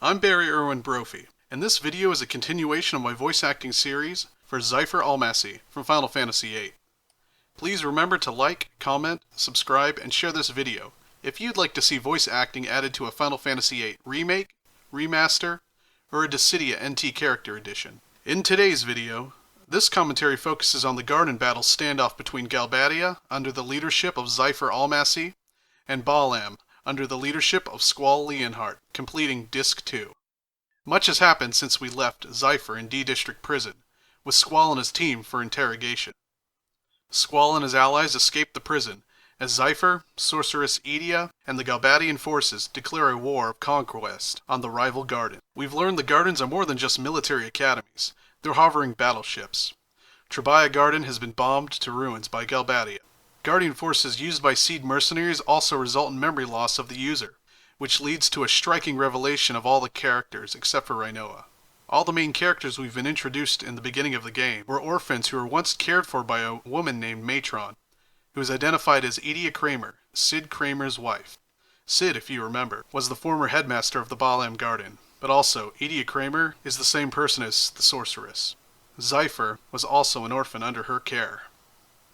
I'm Irwin Brophy, and this video is a continuation of my voice acting series for Seifer Almasy from Final Fantasy VIII. Please remember to like, comment, subscribe, and share this video if you'd like to see voice acting added to a Final Fantasy VIII Remake, Remaster, or a Dissidia NT character edition. In today's video, this commentary focuses on the garden battle standoff between Galbadia, under the leadership of Seifer Almasy, and Balamb, under the leadership of Squall Leonhart, completing Disc 2. Much has happened since we left Seifer in D District Prison, with Squall and his team for interrogation. Squall and his allies escape the prison, as Seifer, Sorceress Edea, and the Galbadian forces declare a war of conquest on the rival garden. We've learned the gardens are more than just military academies, they're hovering battleships. Trebia Garden has been bombed to ruins by Galbadia. Guardian forces used by Seed mercenaries also result in memory loss of the user, which leads to a striking revelation of all the characters except for Rinoa. All the main characters we've been introduced in the beginning of the game were orphans who were once cared for by a woman named Matron, who is identified as Edea Kramer, Sid Kramer's wife. Sid, if you remember, was the former headmaster of the Balamb Garden, but also Edea Kramer is the same person as the sorceress. Seifer was also an orphan under her care.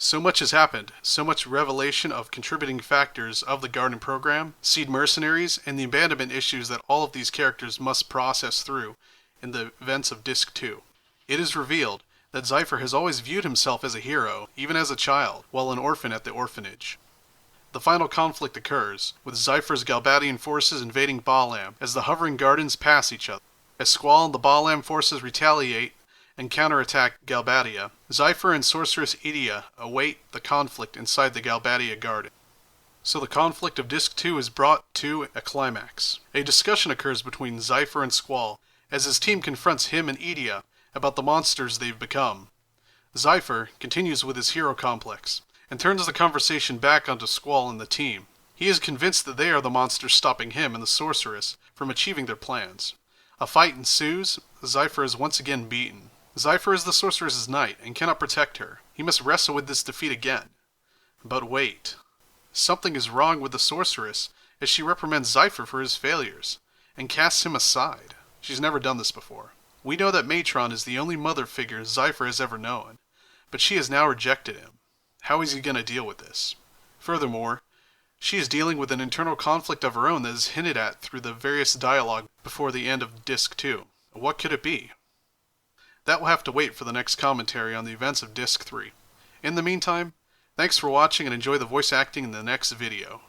So much has happened, so much revelation of contributing factors of the Garden program, Seed mercenaries, and the abandonment issues that all of these characters must process through in the events of Disc 2. It is revealed that Seifer has always viewed himself as a hero, even as a child, while an orphan at the orphanage. The final conflict occurs, with Seifer's Galbadian forces invading Balamb as the hovering gardens pass each other. As Squall and the Balamb forces retaliate and counterattack Galbadia, Seifer and Sorceress Edea await the conflict inside the Galbadia Garden. So the conflict of Disc 2 is brought to a climax. A discussion occurs between Seifer and Squall as his team confronts him and Edea about the monsters they've become. Seifer continues with his hero complex and turns the conversation back onto Squall and the team. He is convinced that they are the monsters stopping him and the sorceress from achieving their plans. A fight ensues. Seifer is once again beaten. Seifer is the sorceress's knight and cannot protect her. He must wrestle with this defeat again. But wait. Something is wrong with the sorceress as she reprimands Seifer for his failures and casts him aside. She's never done this before. We know that Matron is the only mother figure Seifer has ever known, but she has now rejected him. How is he going to deal with this? Furthermore, she is dealing with an internal conflict of her own that is hinted at through the various dialogue before the end of Disc 2. What could it be? That will have to wait for the next commentary on the events of Disc 3. In the meantime, thanks for watching and enjoy the voice acting in the next video.